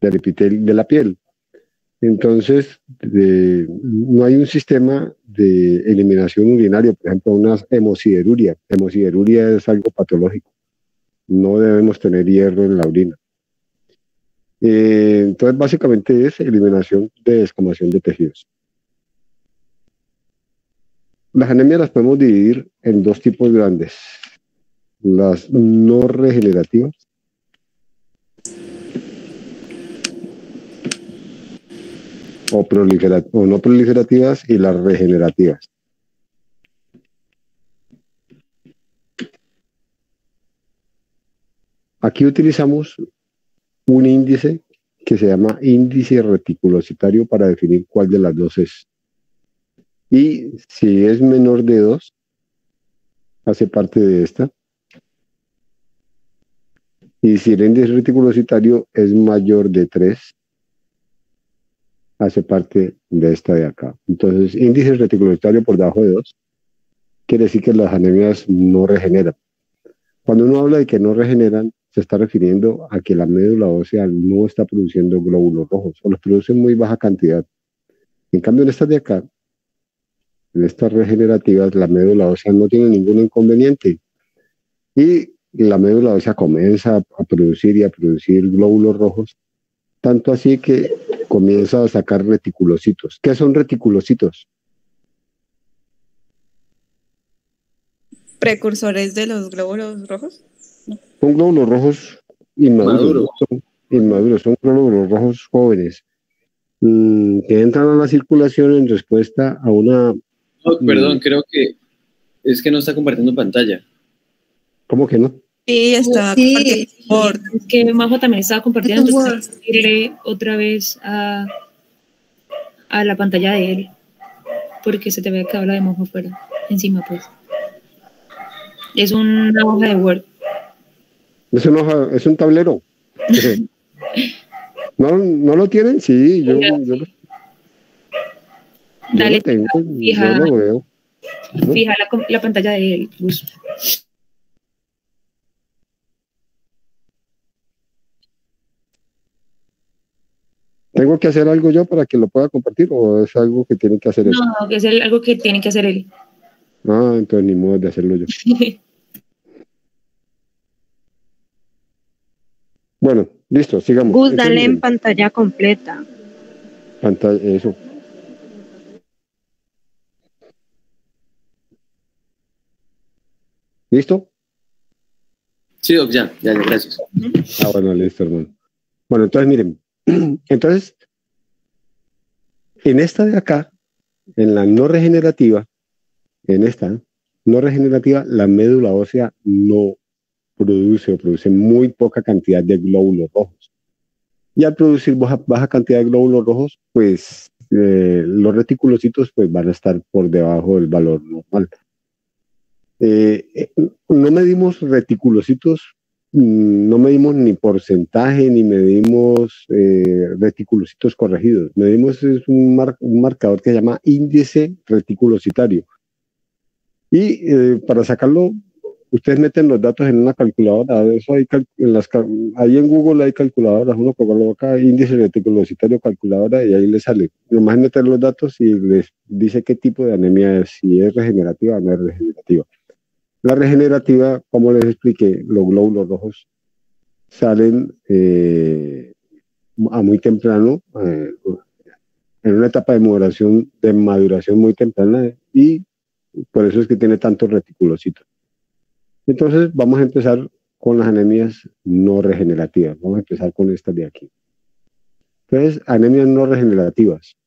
del epitelio de la piel. Entonces, no hay un sistema de eliminación urinaria, por ejemplo, una hemosideruria. Hemosideruria es algo patológico. No debemos tener hierro en la orina. Entonces, básicamente es eliminación de descamación de tejidos. Las anemias las podemos dividir en dos tipos grandes. Las no regenerativas o no proliferativas y las regenerativas. Aquí utilizamos un índice que se llama índice reticulocitario para definir cuál de las dos es. Y si es menor de 2, hace parte de esta. Y si el índice reticulocitario es mayor de 3, hace parte de esta de acá. Entonces, índice reticulocitario por debajo de 2 quiere decir que las anemias no regeneran. Cuando uno habla de que no regeneran, se está refiriendo a que la médula ósea no está produciendo glóbulos rojos o los produce en muy baja cantidad. En cambio, en estas de acá, en estas regenerativas, la médula ósea no tiene ningún inconveniente. Y la médula ósea comienza a producir y a producir glóbulos rojos, tanto así que comienza a sacar reticulocitos. ¿Qué son reticulocitos? ¿Precursores de los glóbulos rojos? No. Son glóbulos rojos inmaduros. Son glóbulos rojos jóvenes que entran a la circulación en respuesta a una... Oh, perdón, creo que es que no está compartiendo pantalla. ¿Cómo que no? Sí, está compartiendo Word. Es que Majo también estaba compartiendo, entonces hay que irle otra vez a la pantalla de él, porque se te ve que habla de Majo afuera, encima pues. Es una hoja de Word. Es un tablero. ¿No lo tienen? Sí, yo Dale, lo tengo, fija, yo lo veo. ¿No? Fija la pantalla de él, Gus. ¿Tengo que hacer algo yo para que lo pueda compartir o es algo que tiene que hacer él? No, es algo que tiene que hacer él. Ah, entonces ni modo de hacerlo yo. Bueno, listo, sigamos. Gus, dale en pantalla completa. Pantalla, eso. ¿Listo? Sí, Doc, ya, gracias. Ah, bueno, listo, hermano. Bueno, entonces miren, entonces, en esta de acá, en la no regenerativa, la médula ósea no produce o produce muy poca cantidad de glóbulos rojos. Y al producir baja cantidad de glóbulos rojos, pues los reticulocitos pues, van a estar por debajo del valor normal. No medimos reticulocitos, no medimos ni porcentaje, ni medimos reticulocitos corregidos. Medimos un marcador que se llama índice reticulocitario. Y para sacarlo, ustedes meten los datos en una calculadora. Eso hay ahí en Google hay calculadoras. Uno coloca índice reticulocitario calculadora y ahí le sale. Nomás meter los datos y les dice qué tipo de anemia es, si es regenerativa o no es regenerativa. La regenerativa, como les expliqué, los glóbulos rojos salen a muy temprano, en una etapa de maduración muy temprana, y por eso es que tiene tantos reticulocitos. Entonces vamos a empezar con las anemias no regenerativas. Vamos a empezar con estas de aquí. Entonces, anemias no regenerativas.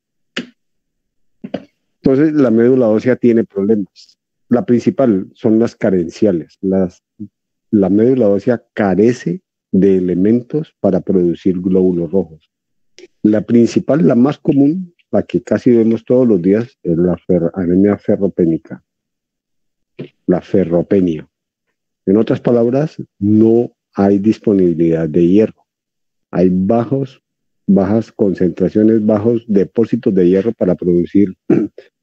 Entonces, la médula ósea tiene problemas. La principal son las carenciales. La médula ósea carece de elementos para producir glóbulos rojos. La principal, la más común, la que casi vemos todos los días, es la anemia ferropénica, la ferropenia. En otras palabras, no hay disponibilidad de hierro. Hay bajas concentraciones, bajos depósitos de hierro para producir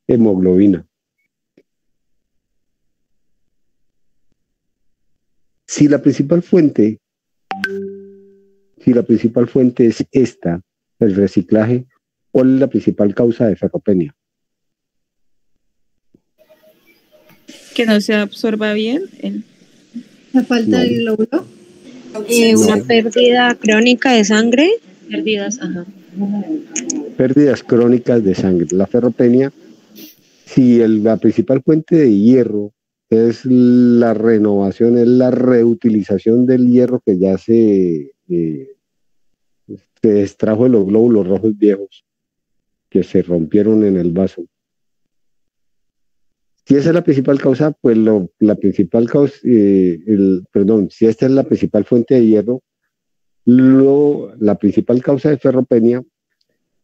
hemoglobina. Si la principal fuente Si la principal fuente es esta, el reciclaje, ¿cuál es la principal causa de ferropenia? Que no se absorba bien. La falta No. del glóbulo. Una No. pérdida crónica de sangre. Pérdidas, ajá. Pérdidas crónicas de sangre. La ferropenia, si la principal fuente de hierro es la renovación, es la reutilización del hierro que ya se extrajo de los glóbulos rojos viejos que se rompieron en el vaso. Si esa es la principal causa, pues la principal causa, si esta es la principal fuente de hierro, la principal causa de ferropenia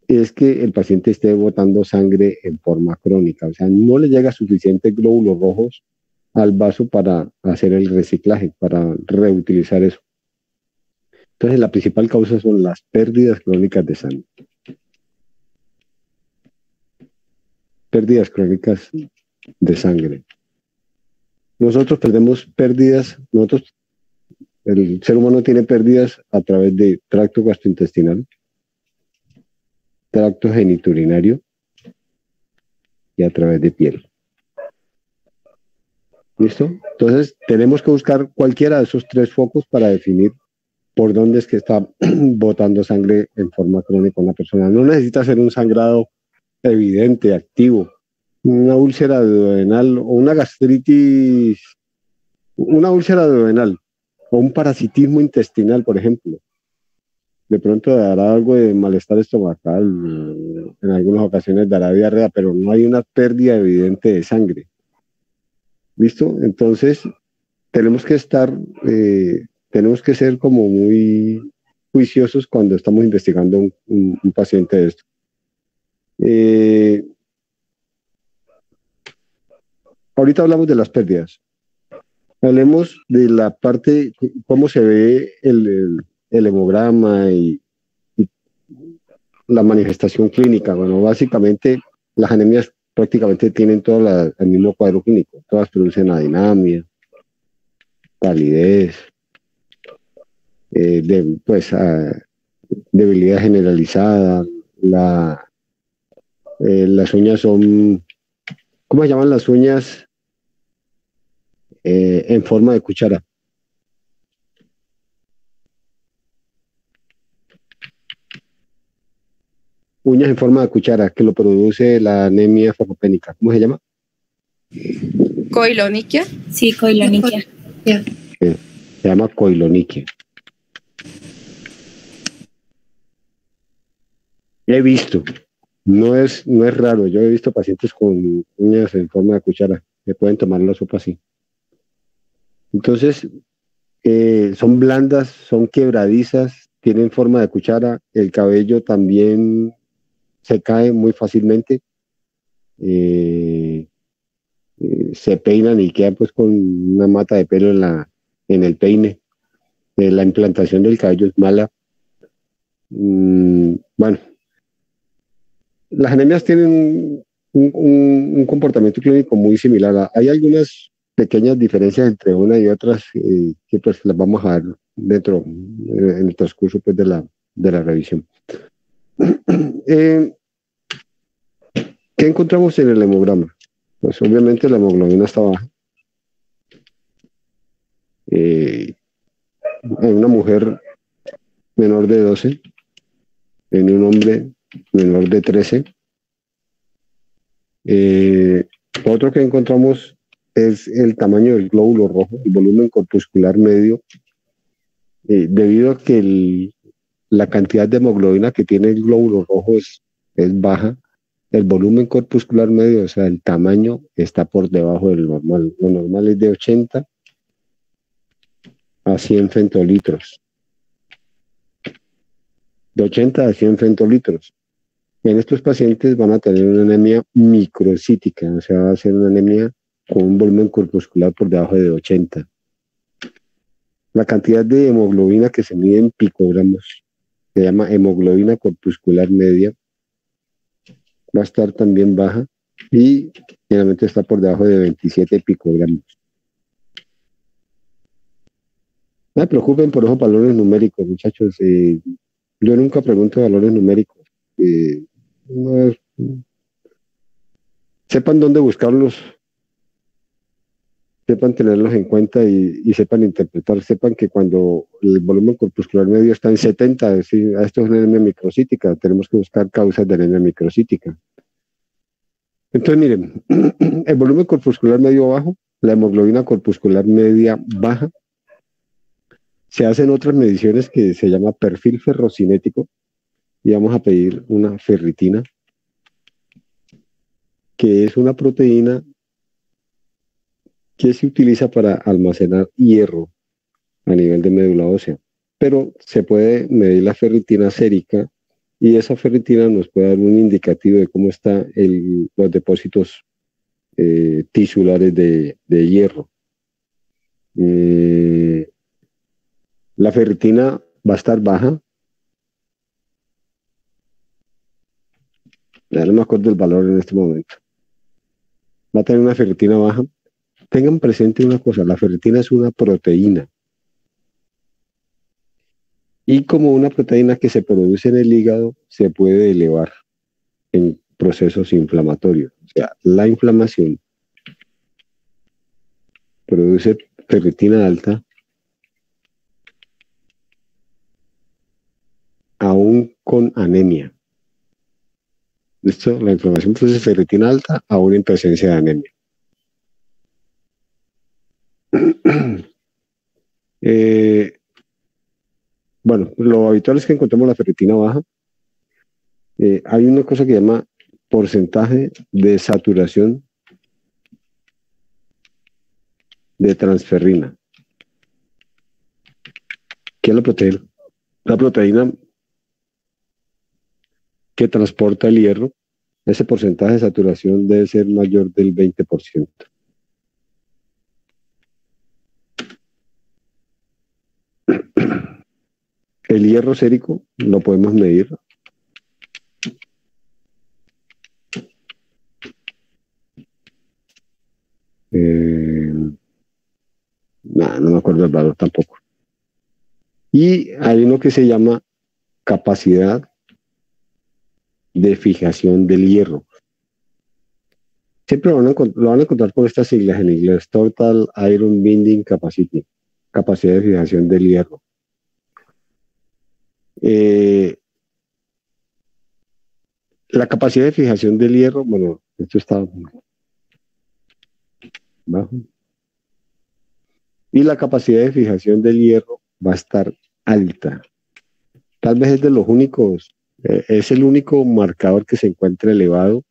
es que el paciente esté botando sangre en forma crónica, o sea, no le llega suficientes glóbulos rojos al vaso para hacer el reciclaje, para reutilizar eso. Entonces, la principal causa son las pérdidas crónicas de sangre. Pérdidas crónicas de sangre. Nosotros perdemos pérdidas, el ser humano tiene pérdidas a través de tracto gastrointestinal, tracto geniturinario y a través de piel. ¿Listo? Entonces, tenemos que buscar cualquiera de esos tres focos para definir por dónde es que está botando sangre en forma crónica una persona. No necesita ser un sangrado evidente, activo. Una úlcera duodenal o una gastritis, una úlcera duodenal o un parasitismo intestinal, por ejemplo. De pronto dará algo de malestar estomacal, en algunas ocasiones dará diarrea, pero no hay una pérdida evidente de sangre. ¿Listo? Entonces, tenemos que ser como muy juiciosos cuando estamos investigando un paciente de esto. Ahorita hablamos de las pérdidas. Hablemos de la parte, cómo se ve el hemograma y la manifestación clínica. Bueno, básicamente las anemias prácticamente tienen todo el mismo cuadro clínico. Todas producen adinamia, palidez, debilidad generalizada. Las uñas son, ¿cómo se llaman las uñas? En forma de cuchara. Uñas en forma de cuchara, que lo produce la anemia ferropénica. ¿Cómo se llama? Coiloniquia. Sí, coiloniquia. Se llama coiloniquia. He visto, no es raro, yo he visto pacientes con uñas en forma de cuchara, que pueden tomar la sopa así. Entonces, son blandas, son quebradizas, tienen forma de cuchara, el cabello también se cae muy fácilmente, se peinan y quedan pues con una mata de pelo en el peine. La implantación del cabello es mala. Bueno, las anemias tienen un comportamiento clínico muy similar. Hay algunas pequeñas diferencias entre una y otras que pues las vamos a ver en el transcurso pues, de la revisión. ¿Qué encontramos en el hemograma? Pues obviamente la hemoglobina está baja. En una mujer menor de 12, en un hombre menor de 13. Otro que encontramos es el tamaño del glóbulo rojo, el volumen corpuscular medio, debido a que la cantidad de hemoglobina que tiene el glóbulo rojo es baja, el volumen corpuscular medio, o sea, el tamaño está por debajo del normal. Lo normal es de 80 a 100 femtolitros. De 80 a 100 femtolitros. En estos pacientes van a tener una anemia microcítica, o sea, va a ser una anemia con un volumen corpuscular por debajo de 80. La cantidad de hemoglobina que se mide en picogramos se llama hemoglobina corpuscular media, va a estar también baja y generalmente está por debajo de 27 picogramos. No me preocupen por esos valores numéricos, muchachos. Yo nunca pregunto valores numéricos. No es- sepan dónde buscarlos, sepan tenerlos en cuenta y sepan interpretar, sepan que cuando el volumen corpuscular medio está en 70, es decir, esto es una anemia microcítica, tenemos que buscar causas de anemia microcítica. Entonces, miren, el volumen corpuscular medio bajo, la hemoglobina corpuscular media baja, se hacen otras mediciones que se llama perfil ferrocinético y vamos a pedir una ferritina, que es una proteína que se utiliza para almacenar hierro a nivel de médula ósea, pero se puede medir la ferritina sérica y esa ferritina nos puede dar un indicativo de cómo están los depósitos tisulares de hierro. La ferritina va a estar baja. Ya no me acuerdo el valor en este momento. Va a tener una ferritina baja. Tengan presente una cosa, la ferritina es una proteína. Y como una proteína que se produce en el hígado, se puede elevar en procesos inflamatorios. O sea, la inflamación produce ferritina alta aún con anemia. ¿Listo? La inflamación produce ferritina alta aún en presencia de anemia. Bueno, lo habitual es que encontremos la ferritina baja. Hay una cosa que se llama porcentaje de saturación de transferrina. ¿Qué es la proteína? La proteína que transporta el hierro, ese porcentaje de saturación debe ser mayor del 20%. El hierro sérico lo podemos medir. No me acuerdo el valor tampoco. Y hay uno que se llama capacidad de fijación del hierro. Siempre lo van a encontrar con estas siglas en inglés: Total Iron Binding Capacity, capacidad de fijación del hierro. La capacidad de fijación del hierro, bueno, esto está bajo. Y la capacidad de fijación del hierro va a estar alta. Tal vez es de los únicos, es el único marcador que se encuentra elevado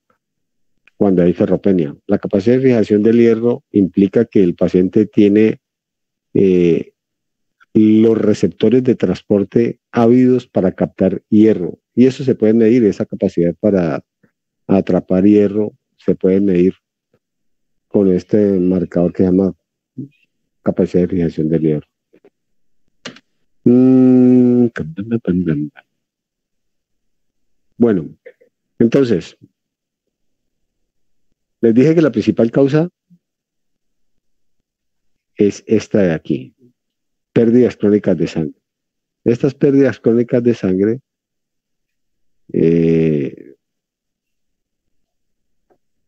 cuando hay ferropenia. La capacidad de fijación del hierro implica que el paciente tiene los receptores de transporte ávidos para captar hierro. Y eso se puede medir, esa capacidad para atrapar hierro se puede medir con este marcador que se llama capacidad de fijación del hierro. Bueno, entonces, les dije que la principal causa es esta de aquí: pérdidas crónicas de sangre. Estas pérdidas crónicas de sangre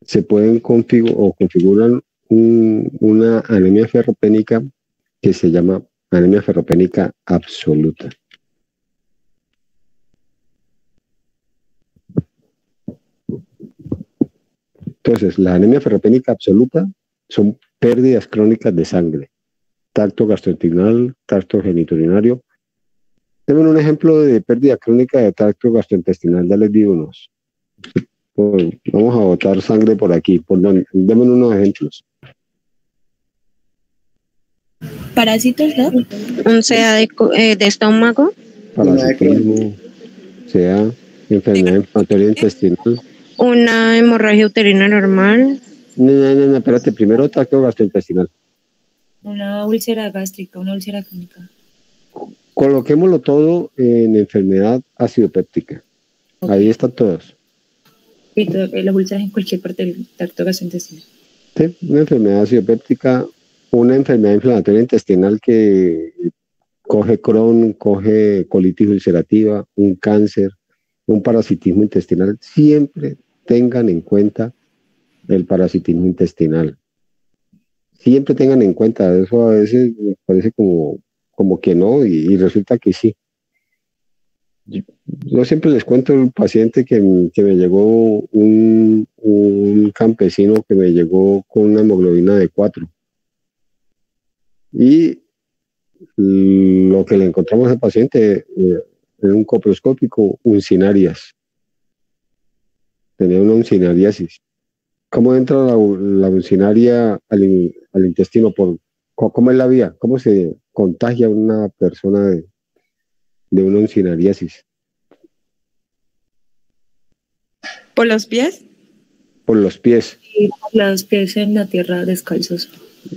se pueden configuran una anemia ferropénica que se llama anemia ferropénica absoluta. Entonces, la anemia ferropénica absoluta son pérdidas crónicas de sangre, tracto gastrointestinal, tracto genitourinario. Denme un ejemplo de pérdida crónica de tracto gastrointestinal, ya les di unos. Pues, vamos a botar sangre por aquí, denme unos ejemplos. Parásitos, ¿no? Un CA de estómago. Parasitismo, sea enfermedad inflamatoria intestinal. Una hemorragia uterina normal. No, espérate, primero tracto gastrointestinal. Una úlcera gástrica, una úlcera crónica. Coloquémoslo todo en enfermedad acidopéptica. Okay. Ahí están todos. Sí, las úlceras en cualquier parte del tracto gastrointestinal. Sí, una enfermedad acidopéptica, una enfermedad inflamatoria intestinal que coge Crohn, coge colitis ulcerativa, un cáncer, un parasitismo intestinal, siempre tengan en cuenta el parasitismo intestinal. Siempre tengan en cuenta eso, a veces me parece como que no, y resulta que sí. Yo siempre les cuento a un paciente que me llegó un campesino que me llegó con una hemoglobina de 4. Y lo que le encontramos al paciente en un coproscópico, uncinarias. Tenía una uncinariasis. ¿Cómo entra la uncinaria al intestino? ¿Cómo es la vía? ¿Cómo se contagia una persona de una uncinariasis? ¿Por los pies? Por los pies. Y los pies en la tierra descalzos.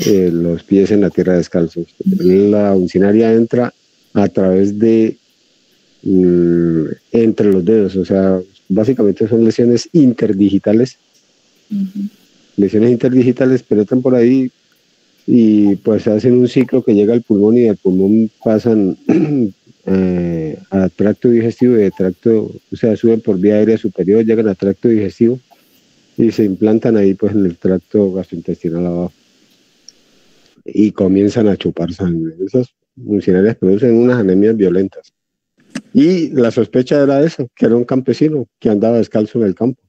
Los pies en la tierra descalzos. La uncinaria entra a través de entre los dedos, o sea, básicamente son lesiones interdigitales. Lesiones interdigitales penetran por ahí y pues hacen un ciclo que llega al pulmón y del pulmón pasan al tracto digestivo y de tracto, o sea, suben por vía aérea superior, llegan al tracto digestivo y se implantan ahí pues en el tracto gastrointestinal abajo y comienzan a chupar sangre. Esas uncinarias producen unas anemias violentas. Y la sospecha era esa, que era un campesino que andaba descalzo en el campo.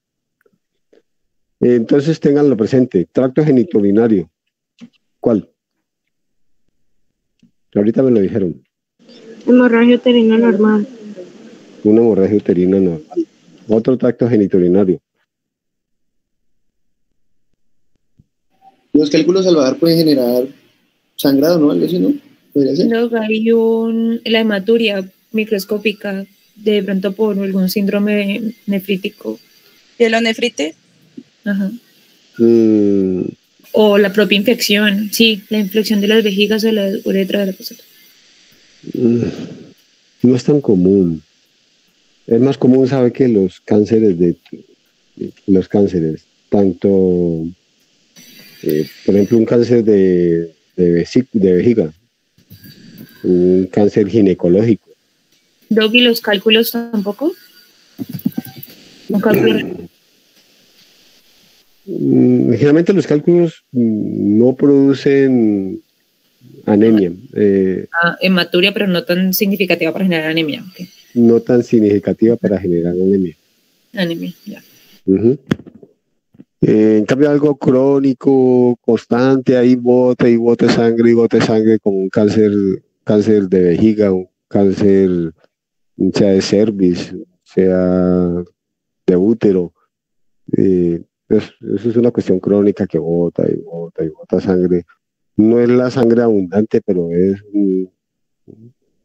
Entonces ténganlo presente. Tracto genitourinario. ¿Cuál? Ahorita me lo dijeron. Hemorragia uterina normal. Una hemorragia uterina normal. Otro tracto genitourinario. Los cálculos al bajar pueden generar sangrado, ¿no? Algo así, ¿no? ¿Podría ser? Luego hay la hematuria microscópica, de pronto por algún síndrome nefrítico. ¿Pielonefritis? Ajá. Mm, O la propia infección, sí, la infección de las vejigas o la uretra de la próstata. no es tan común. Es más común, sabe, que los cánceres tanto, por ejemplo, un cáncer de vejiga, un cáncer ginecológico. Doc, ¿y los cálculos tampoco? ¿Un cálculo? Generalmente los cálculos no producen anemia, Hematuria, pero no tan significativa para generar anemia. Okay. no tan significativa para generar anemia. Anemia, ya. En cambio, algo crónico, constante, ahí bote y bote sangre, como un cáncer de vejiga, un cáncer, sea de cervix, sea de útero. Eso es una cuestión crónica que bota y bota y bota sangre. No es la sangre abundante, pero es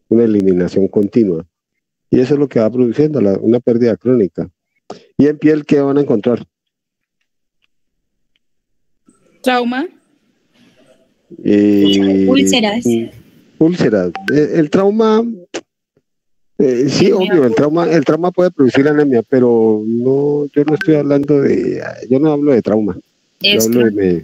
una eliminación continua. Y eso es lo que va produciendo una pérdida crónica. ¿Y en piel qué van a encontrar? ¿Trauma? Úlceras. Úlceras. El trauma, sí, obvio, el trauma puede producir anemia, pero no, yo no estoy hablando yo no hablo de trauma. Yo hablo de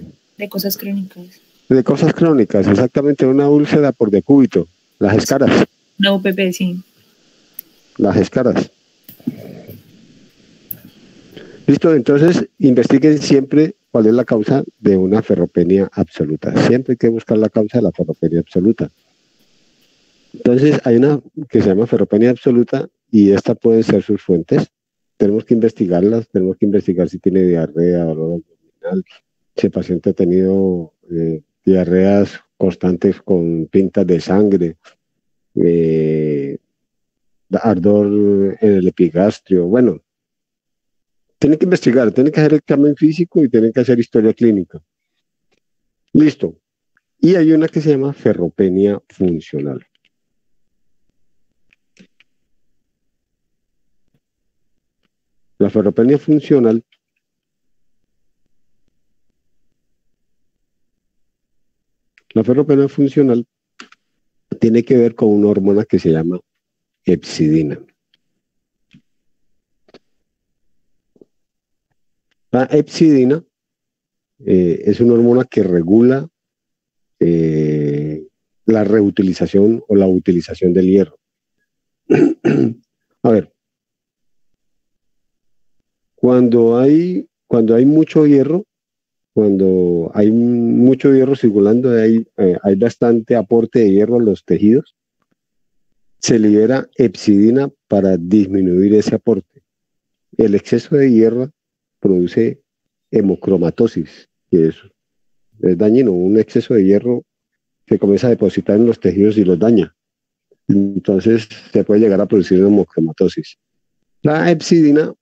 cosas crónicas. De cosas crónicas, exactamente, una úlcera por decúbito, las escaras. Una UPP, sí. Las escaras. Listo, entonces investiguen siempre cuál es la causa de una ferropenia absoluta. Siempre hay que buscar la causa de la ferropenia absoluta. Entonces hay una que se llama ferropenia absoluta y esta pueden ser sus fuentes. Tenemos que investigarlas, tenemos que investigar si tiene diarrea, dolor abdominal, si el paciente ha tenido diarreas constantes con pintas de sangre, ardor en el epigastrio. Bueno, tienen que investigar, tienen que hacer examen físico y tienen que hacer historia clínica. Listo. Y hay una que se llama ferropenia funcional. La ferropenia funcional tiene que ver con una hormona que se llama hepcidina. La hepcidina es una hormona que regula la reutilización o la utilización del hierro. A ver, cuando hay mucho hierro, cuando hay mucho hierro circulando, hay bastante aporte de hierro a los tejidos, se libera hepcidina para disminuir ese aporte. El exceso de hierro produce hemocromatosis, que es dañino. Un exceso de hierro se comienza a depositar en los tejidos y los daña. Entonces se puede llegar a producir hemocromatosis. La hepcidina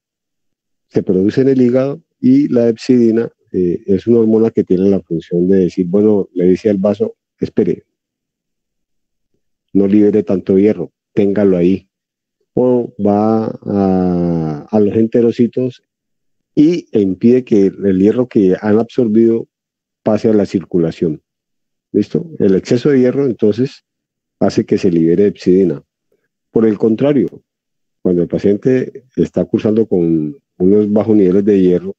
se produce en el hígado y la hepcidina es una hormona que tiene la función de decir, bueno, le dice al vaso, espere, no libere tanto hierro, téngalo ahí. O va a los enterocitos y impide que el hierro que han absorbido pase a la circulación. ¿Listo? El exceso de hierro entonces hace que se libere hepcidina. Por el contrario, cuando el paciente está cursando con unos bajos niveles de hierro,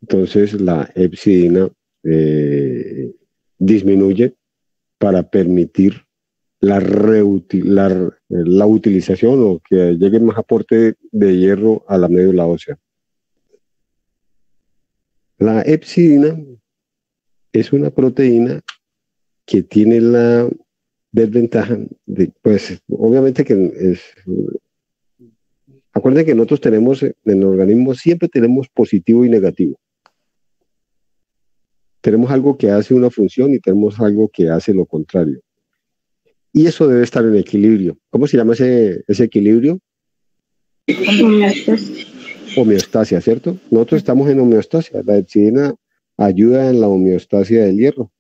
entonces la hepcidina disminuye para permitir la utilización o que llegue más aporte de hierro a la médula ósea. La hepcidina es una proteína que tiene la desventaja de, pues, obviamente que es... Acuérdense que nosotros tenemos, en el organismo siempre tenemos positivo y negativo. Tenemos algo que hace una función y tenemos algo que hace lo contrario. Y eso debe estar en equilibrio. ¿Cómo se llama ese equilibrio? Homeostasia, ¿cierto? Nosotros estamos en homeostasia. La hepcidina ayuda en la homeostasia del hierro.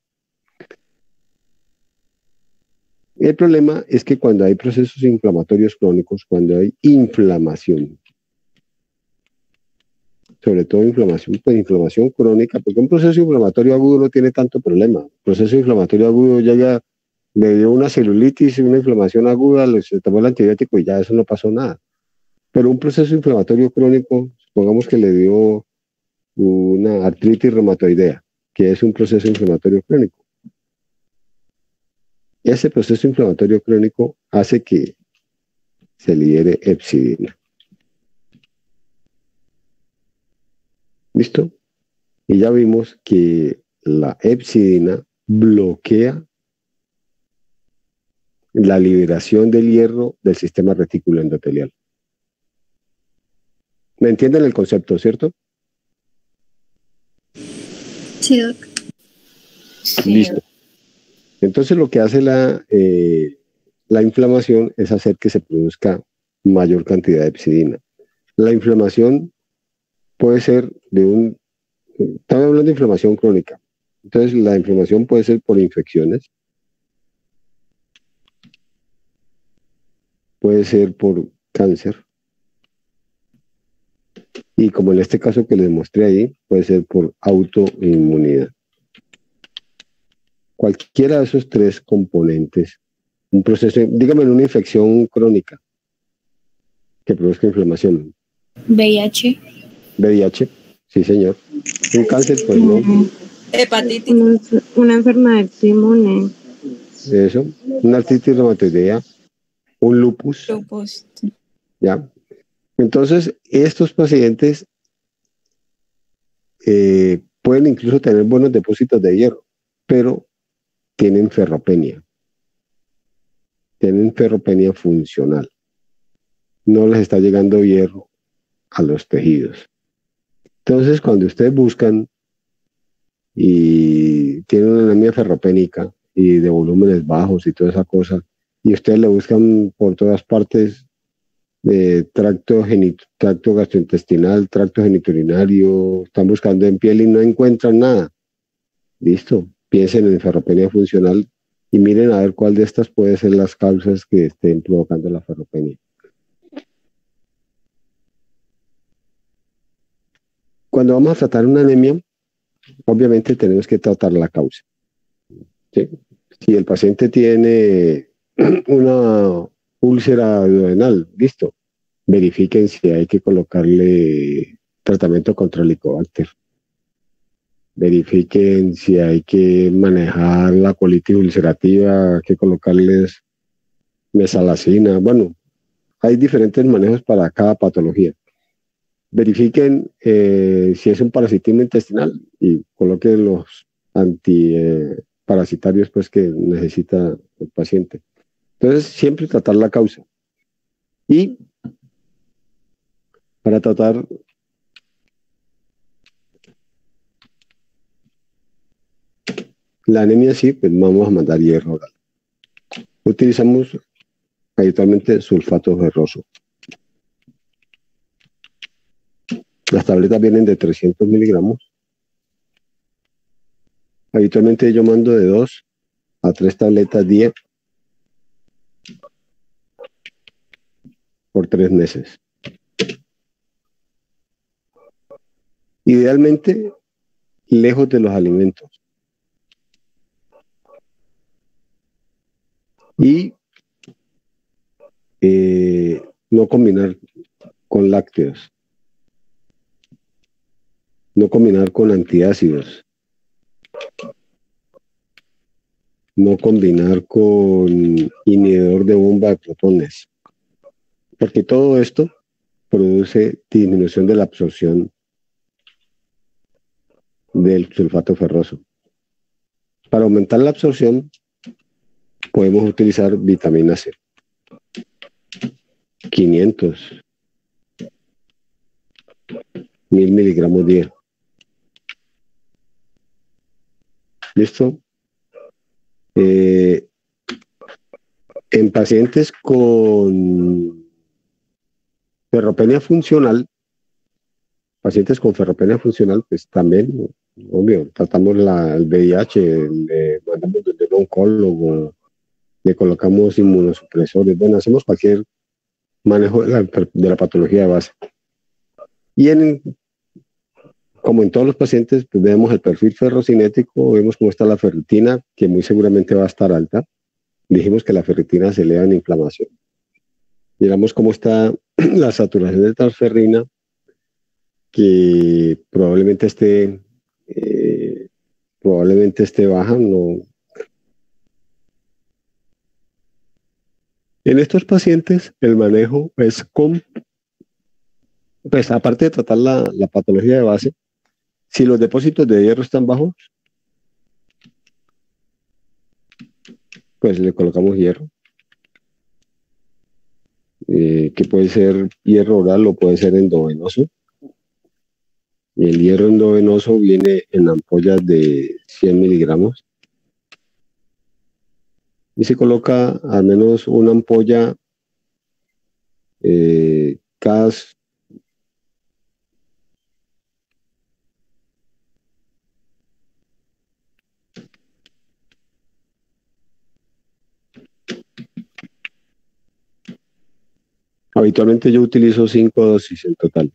El problema es que cuando hay procesos inflamatorios crónicos, cuando hay inflamación, sobre todo inflamación, pues inflamación crónica, porque un proceso inflamatorio agudo no tiene tanto problema. El proceso inflamatorio agudo llega, le dio una celulitis, una inflamación aguda, se tomó el antibiótico y ya eso no pasó nada. Pero un proceso inflamatorio crónico, supongamos que le dio una artritis reumatoidea, que es un proceso inflamatorio crónico. Ese proceso inflamatorio crónico hace que se libere hepcidina. ¿Listo? Y ya vimos que la hepcidina bloquea la liberación del hierro del sistema retículo endotelial. ¿Me entienden el concepto, cierto? Sí, doc. Listo. Entonces lo que hace la inflamación es hacer que se produzca mayor cantidad de hepcidina. La inflamación puede ser estamos hablando de inflamación crónica. Entonces la inflamación puede ser por infecciones, puede ser por cáncer, y como en este caso que les mostré ahí, puede ser por autoinmunidad. Cualquiera de esos tres componentes, un proceso, dígame una infección crónica que produzca inflamación. VIH. VIH, sí señor. Un cáncer, pues no. Hepatitis. Una enfermedad inmune. Eso, una artritis reumatoidea, un lupus, Lupus. ¿ya? Entonces, estos pacientes pueden incluso tener buenos depósitos de hierro, pero tienen ferropenia. Tienen ferropenia funcional. No les está llegando hierro a los tejidos. Entonces, cuando ustedes buscan y tienen una anemia ferropénica y de volúmenes bajos y toda esa cosa, y ustedes le buscan por todas partes tracto gastrointestinal, tracto genitourinario, están buscando en piel y no encuentran nada. Listo, piensen en ferropenia funcional y miren a ver cuál de estas puede ser las causas que estén provocando la ferropenia. Cuando vamos a tratar una anemia, obviamente tenemos que tratar la causa. ¿Sí? Si el paciente tiene una úlcera duodenal, listo, verifiquen si hay que colocarle tratamiento contra el Helicobacter. verifiquen si hay que manejar la colitis ulcerativa, hay que colocarles mesalazina. Bueno, hay diferentes manejos para cada patología. Verifiquen si es un parasitismo intestinal y coloquen los antiparasitarios pues, que necesita el paciente. Entonces, siempre tratar la causa. Y para tratar la anemia, sí, pues vamos a mandar hierro oral. Utilizamos habitualmente sulfato ferroso. Las tabletas vienen de 300 miligramos. Habitualmente yo mando de 2 a 3 tabletas 10 por 3 meses. Idealmente, lejos de los alimentos. Y no combinar con lácteos. No combinar con antiácidos. No combinar con inhibidor de bomba de protones. Porque todo esto produce disminución de la absorción del sulfato ferroso. Para aumentar la absorción, podemos utilizar vitamina C. 500, 1000 miligramos diario. ¿Listo? En pacientes con ferropenia funcional, pues también, obvio, tratamos el VIH, le mandamos desde un oncólogo, le colocamos inmunosupresores, bueno, hacemos cualquier manejo de la patología de base. Y como en todos los pacientes, pues vemos el perfil ferrocinético, vemos cómo está la ferritina, que muy seguramente va a estar alta. Dijimos que la ferritina se eleva en inflamación. Miramos cómo está la saturación de transferrina, que probablemente esté baja. No. En estos pacientes, el manejo es pues aparte de tratar la patología de base, si los depósitos de hierro están bajos, pues le colocamos hierro, que puede ser hierro oral o puede ser endovenoso. Y el hierro endovenoso viene en ampollas de 100 miligramos. Y se coloca al menos una ampolla cada habitualmente yo utilizo 5 dosis en total.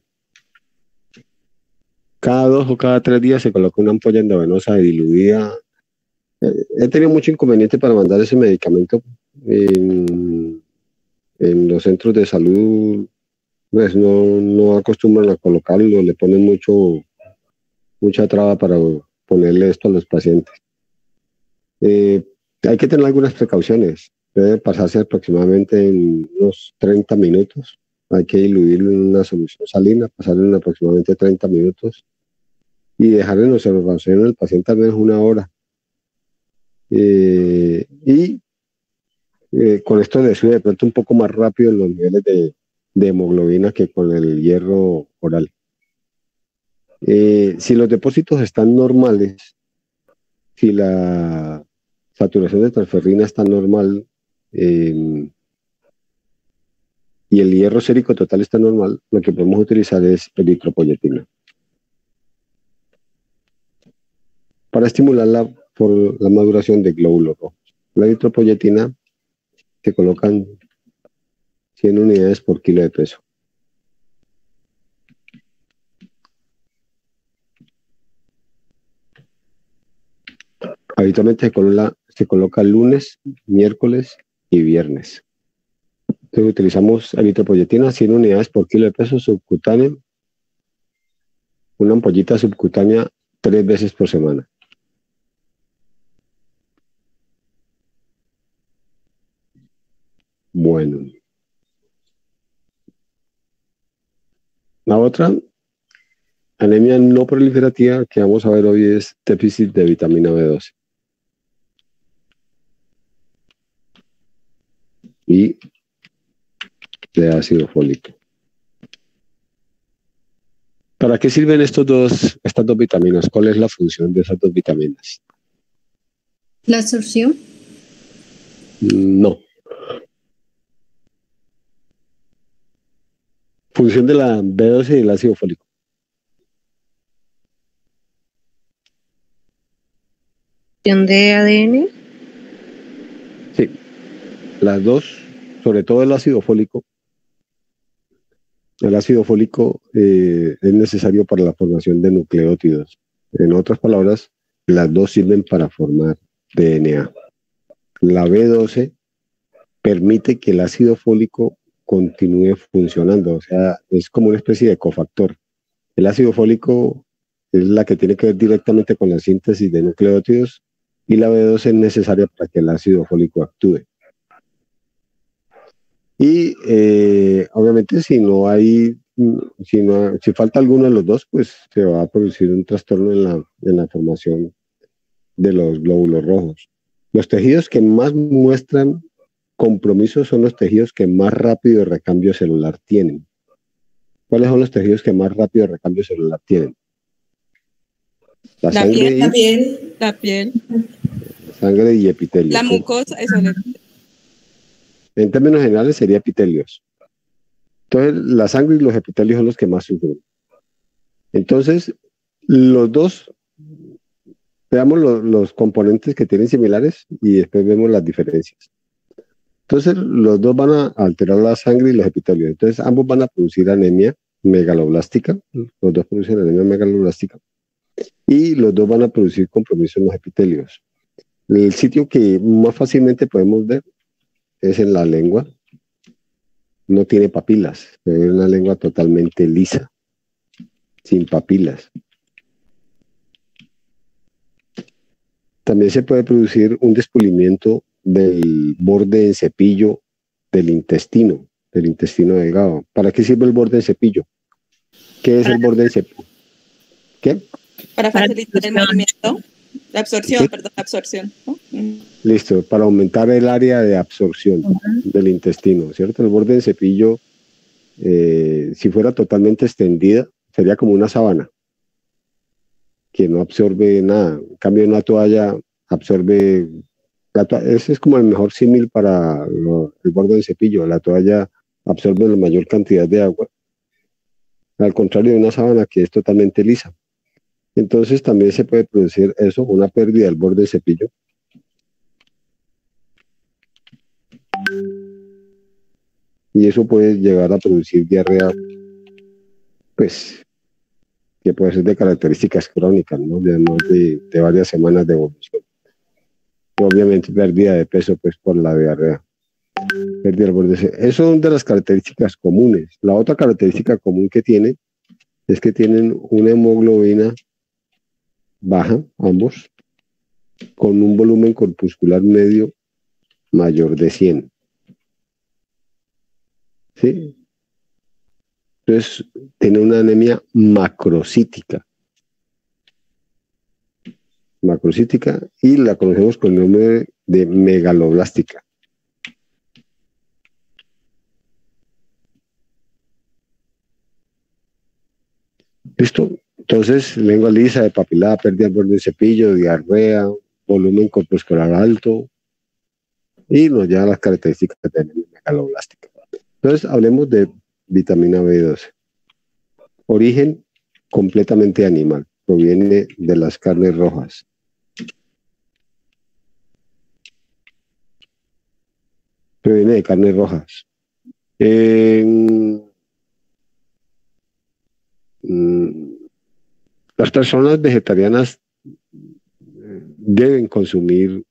Cada 2 o cada 3 días se coloca una ampolla endovenosa diluida. He tenido mucho inconveniente para mandar ese medicamento en los centros de salud, pues no acostumbran a colocarlo, le ponen mucha traba para ponerle esto a los pacientes. Hay que tener algunas precauciones. Debe pasarse aproximadamente en unos 30 minutos. Hay que diluirlo en una solución salina, pasarlo en aproximadamente 30 minutos y dejar en observación al paciente al menos 1 hora. Con esto le sube de pronto un poco más rápido los niveles de hemoglobina que con el hierro oral. Si los depósitos están normales, si la saturación de transferrina está normal y el hierro sérico total está normal, lo que podemos utilizar es eritropoyetina para estimular por la maduración de glóbulos rojos. La eritropoyetina se colocan 100 unidades por kilo de peso. Habitualmente se coloca lunes, miércoles y viernes. Entonces utilizamos eritropoyetina 100 unidades por kilo de peso subcutáneo. Una ampollita subcutánea 3 veces por semana. Bueno. La otra anemia no proliferativa que vamos a ver hoy es déficit de vitamina B12. Y de ácido fólico. ¿Para qué sirven estas dos vitaminas? ¿Cuál es la función de esas dos vitaminas? La absorción. No. Función de la B12 y el ácido fólico. ¿Función de ADN? Sí. Las dos, sobre todo el ácido fólico. El ácido fólico es necesario para la formación de nucleótidos. En otras palabras, las dos sirven para formar DNA. La B12 permite que el ácido fólico continúe funcionando, o sea, es como una especie de cofactor. El ácido fólico es la que tiene que ver directamente con la síntesis de nucleótidos y la B12 es necesaria para que el ácido fólico actúe. Y obviamente si falta alguno de los dos, pues se va a producir un trastorno en la formación de los glóbulos rojos. Los tejidos que más muestran compromiso son los tejidos que más rápido recambio celular tienen. ¿Cuáles son los tejidos que más rápido recambio celular tienen? La piel, Sangre y epitelio. la mucosa, eso le... En términos generales sería epitelios. Entonces, la sangre y los epitelios son los que más sufren. Entonces, los dos, veamos los componentes que tienen similares y después vemos las diferencias. Entonces, los dos van a alterar la sangre y los epitelios. Entonces, ambos van a producir anemia megaloblástica. Los dos producen anemia megaloblástica. Y los dos van a producir compromiso en los epitelios. El sitio que más fácilmente podemos ver es en la lengua. No tiene papilas. Es una lengua totalmente lisa, sin papilas. También se puede producir un desprulimiento del borde en cepillo del intestino delgado. ¿Para qué sirve el borde en cepillo? ¿Qué es el borde en cepillo? ¿Qué? Para facilitar el movimiento, la absorción, ¿Sí? perdón, la absorción, ¿no? Listo, para aumentar el área de absorción del intestino, ¿cierto? El borde en cepillo, si fuera totalmente extendida, sería como una sábana que no absorbe nada. En cambio, una toalla absorbe. Ese es como el mejor símil para el borde del cepillo. La toalla absorbe la mayor cantidad de agua, al contrario de una sábana que es totalmente lisa. Entonces también se puede producir eso, una pérdida del borde del cepillo. Y eso puede llegar a producir diarrea, pues, que puede ser de características crónicas, ¿no? De varias semanas de evolución. Y obviamente pérdida de peso, pues, por la diarrea. Pérdida del borde. Eso son de las características comunes. La otra característica común que tiene es que tienen una hemoglobina baja, ambos, con un volumen corpuscular medio mayor de 100. ¿Sí? Entonces, tiene una anemia macrocítica. Macrocítica, y la conocemos con el nombre de megaloblástica. ¿Listo? Entonces, lengua lisa, depapilada, pérdida del borde del cepillo, diarrea, volumen corpuscular alto, y nos lleva a las características de anemia megaloblástica. Entonces, hablemos de vitamina B12. Origen completamente animal, proviene de las carnes rojas. Proviene de carnes rojas. Las personas vegetarianas deben consumir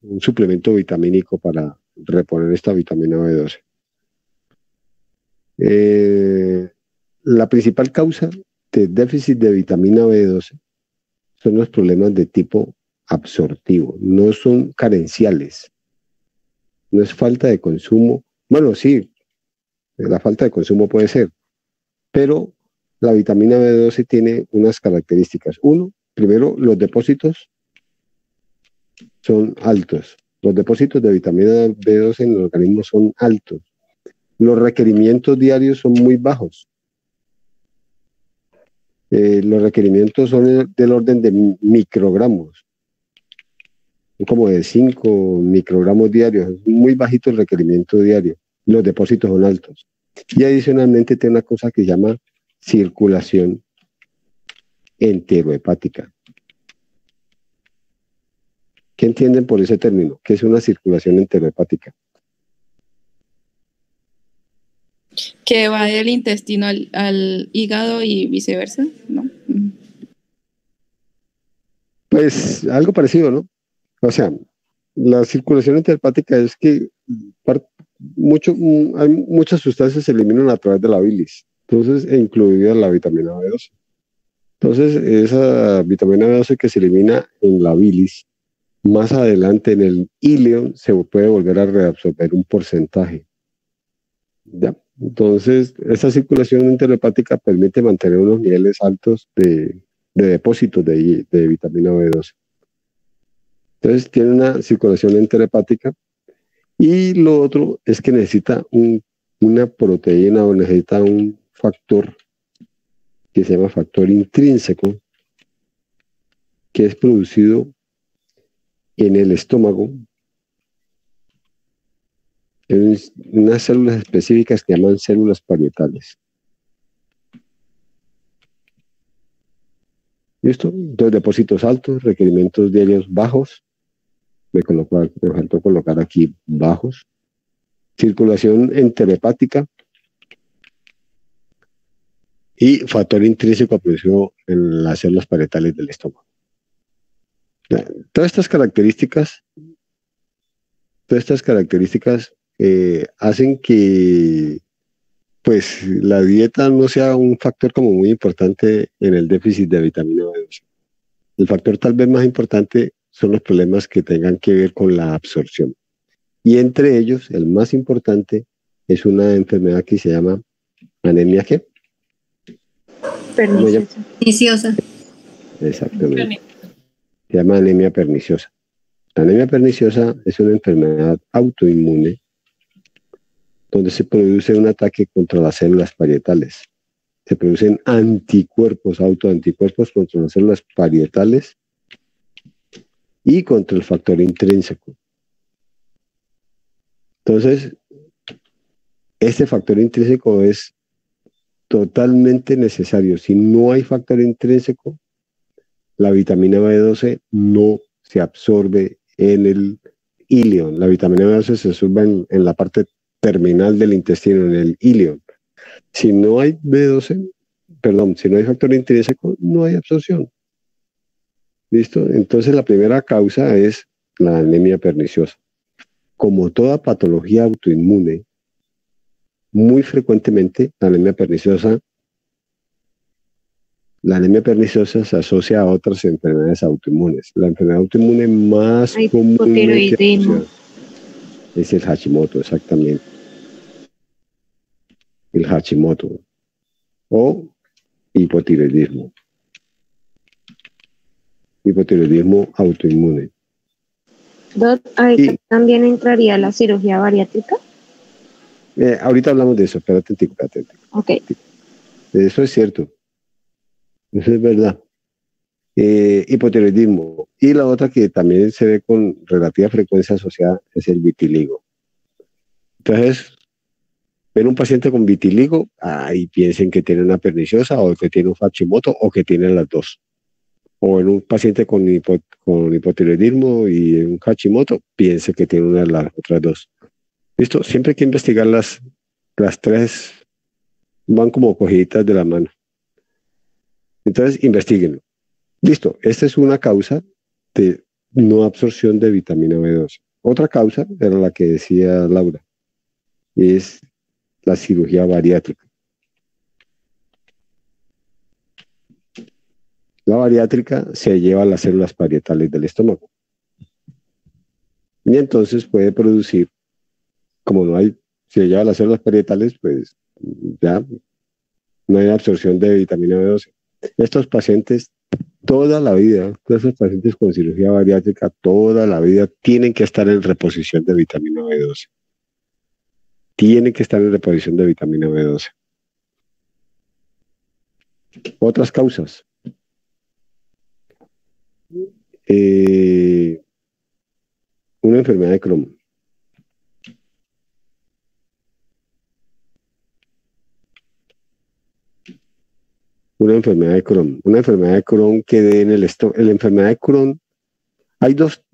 un suplemento vitamínico para reponer esta vitamina B12. La principal causa de déficit de vitamina B12 son los problemas de tipo absortivo, no son carenciales, no es falta de consumo. Bueno, sí, la falta de consumo puede ser, pero la vitamina B12 tiene unas características. Uno, primero, los depósitos son altos. Los depósitos de vitamina B12 en el organismo son altos. Los requerimientos diarios son muy bajos. Los requerimientos son del orden de microgramos, como de 5 microgramos diarios. Es muy bajito el requerimiento diario. Los depósitos son altos. Y adicionalmente tiene una cosa que se llama circulación enterohepática. ¿Qué entienden por ese término? ¿Qué es una circulación enterohepática? Que va del intestino al hígado y viceversa, ¿no? Pues algo parecido, ¿no? O sea, la circulación enterohepática es que hay muchas sustancias que se eliminan a través de la bilis, entonces, incluida la vitamina B12. Entonces, esa vitamina B12 que se elimina en la bilis, más adelante en el ileón se puede volver a reabsorber un porcentaje. ¿Ya? Entonces, esta circulación enterohepática permite mantener unos niveles altos de depósitos de vitamina B12. Entonces, tiene una circulación enterohepática. Y lo otro es que necesita una proteína o necesita un factor que se llama factor intrínseco, que es producido en el estómago, en unas células específicas que llaman células parietales. ¿Listo? Entonces, depósitos altos, requerimientos diarios bajos. Me faltó colocar aquí bajos. Circulación enterohepática y factor intrínseco producido en las células parietales del estómago. Todas estas características hacen que pues la dieta no sea un factor como muy importante en el déficit de vitamina B12. El factor tal vez más importante son los problemas que tengan que ver con la absorción. Y entre ellos, el más importante es una enfermedad que se llama anemia, ¿qué? Perniciosa. Exactamente. Se llama anemia perniciosa. La anemia perniciosa es una enfermedad autoinmune donde se produce un ataque contra las células parietales. Se producen autoanticuerpos contra las células parietales y contra el factor intrínseco. Entonces, este factor intrínseco es totalmente necesario. Si no hay factor intrínseco, la vitamina B12 no se absorbe en el ileón. La vitamina B12 se absorbe en la parte terminal del intestino, en el ileón. Si no hay si no hay factor intrínseco, no hay absorción. ¿Listo? Entonces la primera causa es la anemia perniciosa. Como toda patología autoinmune, muy frecuentemente la anemia perniciosa se asocia a otras enfermedades autoinmunes. La enfermedad autoinmune más comúnmente es el Hashimoto, exactamente. El Hashimoto o hipotiroidismo. Hipotiroidismo autoinmune. Ahí también entraría la cirugía bariátrica. Ahorita hablamos de eso, espérate. Ok. Eso es cierto. Eso es verdad. Hipotiroidismo. Y la otra que también se ve con relativa frecuencia asociada es el vitiligo. Entonces, ven un paciente con vitiligo, ahí piensen que tiene una perniciosa o que tiene un Hashimoto o que tiene las dos. O en un paciente con hipotiroidismo y un Hashimoto, piense que tiene una de las otras dos. ¿Listo? Siempre hay que investigar las tres, van como cogiditas de la mano. Entonces, investíguenlo. Listo, esta es una causa de no absorción de vitamina B12. Otra causa era la que decía Laura, es la cirugía bariátrica. La bariátrica se lleva a las células parietales del estómago. Y entonces puede producir, como no hay, si se lleva a las células parietales, pues ya no hay absorción de vitamina B12. Estos pacientes, toda la vida, todos esos pacientes con cirugía bariátrica, toda la vida tienen que estar en reposición de vitamina B12. Tienen que estar en reposición de vitamina B12. Otras causas. Una enfermedad de Crohn. Una enfermedad de Crohn. Una enfermedad de Crohn que dé en el estómago. La enfermedad de Crohn, hay dos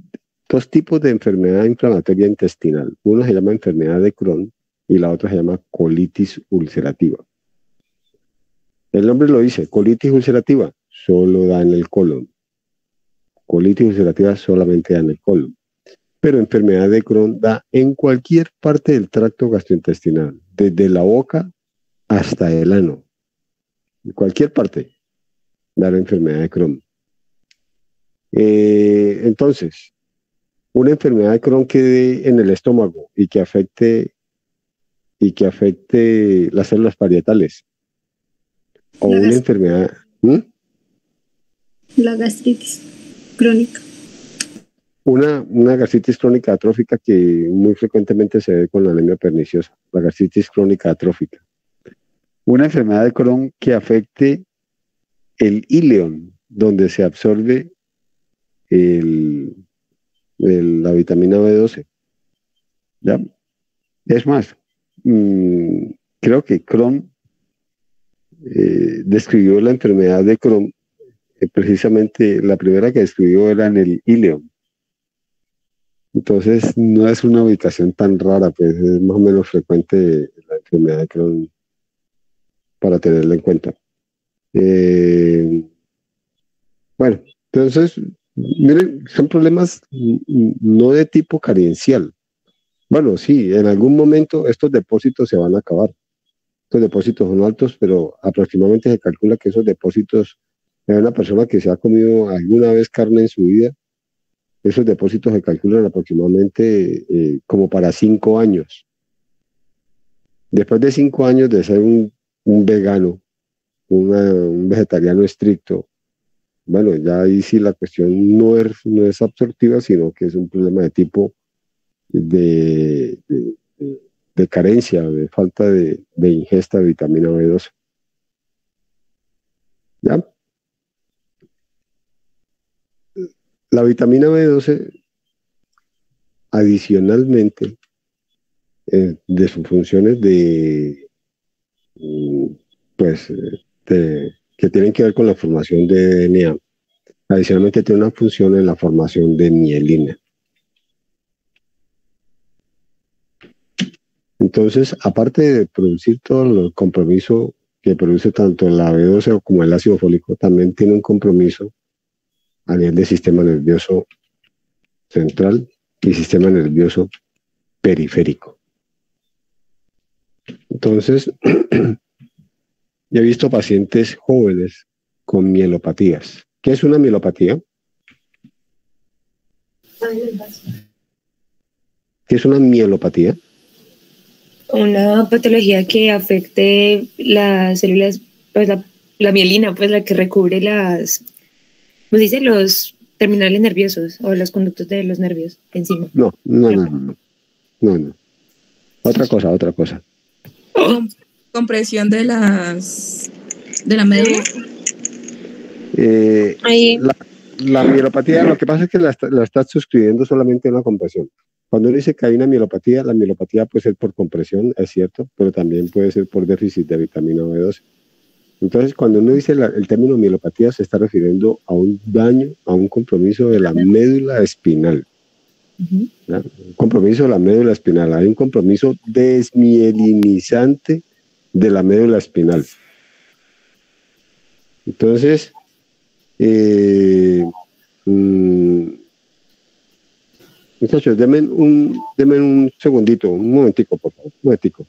tipos de enfermedad inflamatoria intestinal. Uno se llama enfermedad de Crohn y la otra se llama colitis ulcerativa. El nombre lo dice, colitis ulcerativa, solo da en el colon. Colitis ulcerativa solamente da en el colon. Pero enfermedad de Crohn da en cualquier parte del tracto gastrointestinal, desde la boca hasta el ano. En cualquier parte da la enfermedad de Crohn. Entonces, una enfermedad de Crohn que dé en el estómago y que afecte las células parietales. O una enfermedad. La gastritis crónica. Una gastritis crónica atrófica que muy frecuentemente se ve con la anemia perniciosa, la gastritis crónica atrófica. Una enfermedad de Crohn que afecte el íleon, donde se absorbe la vitamina B12. ¿Ya? Es más, creo que Crohn describió la enfermedad de Crohn, precisamente la primera que describió era en el íleon. Entonces no es una ubicación tan rara, pues es más o menos frecuente la enfermedad de Crohn para tenerla en cuenta. Bueno, entonces, miren, son problemas no de tipo carencial. Bueno, sí, en algún momento estos depósitos se van a acabar. Estos depósitos son altos, pero aproximadamente se calcula que esos depósitos, de una persona que se ha comido alguna vez carne en su vida, esos depósitos se calculan aproximadamente como para 5 años. Después de 5 años de ser un vegano, un vegetariano estricto, bueno, ya ahí sí la cuestión no es absortiva, sino que es un problema de tipo de carencia, de falta de ingesta de vitamina B12. ¿Ya? La vitamina B12, adicionalmente, de sus funciones que tienen que ver con la formación de DNA, adicionalmente tiene una función en la formación de mielina. Entonces, aparte de producir todo el compromiso que produce tanto la B12 como el ácido fólico, también tiene un compromiso a nivel del sistema nervioso central y sistema nervioso periférico. Entonces, yo he visto pacientes jóvenes con mielopatías. ¿Qué es una mielopatía? ¿Qué es una mielopatía? Una patología que afecte las células, pues la mielina, pues la que recubre ¿cómo se dice? Los terminales nerviosos o los conductos de los nervios encima. No. Otra cosa. Compresión de la médula. La mielopatía, lo que pasa es que la estás suscribiendo solamente en una compresión. Cuando uno dice que hay una mielopatía, la mielopatía puede ser por compresión, es cierto, pero también puede ser por déficit de vitamina B12. Entonces, cuando uno dice el término mielopatía, se está refiriendo a un daño, a un compromiso de la médula espinal. Un compromiso de la médula espinal. Hay un compromiso desmielinizante de la médula espinal. Entonces, muchachos, denme un segundito, un momentico, por favor, un momentico.